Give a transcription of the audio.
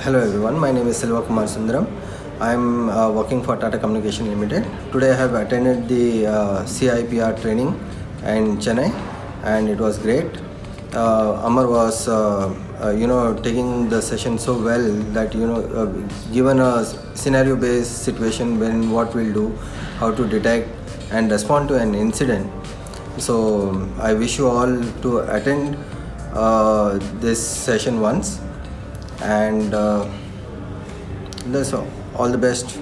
Hello everyone, my name is Selva Kumar Sundaram. I'm working for Tata Communication Limited. Today I have attended the CIPR training in Chennai and it was great. Amar was taking the session so well that given a scenario based situation when what we'll do, how to detect and respond to an incident. So I wish you all to attend this session once, and that's all the best.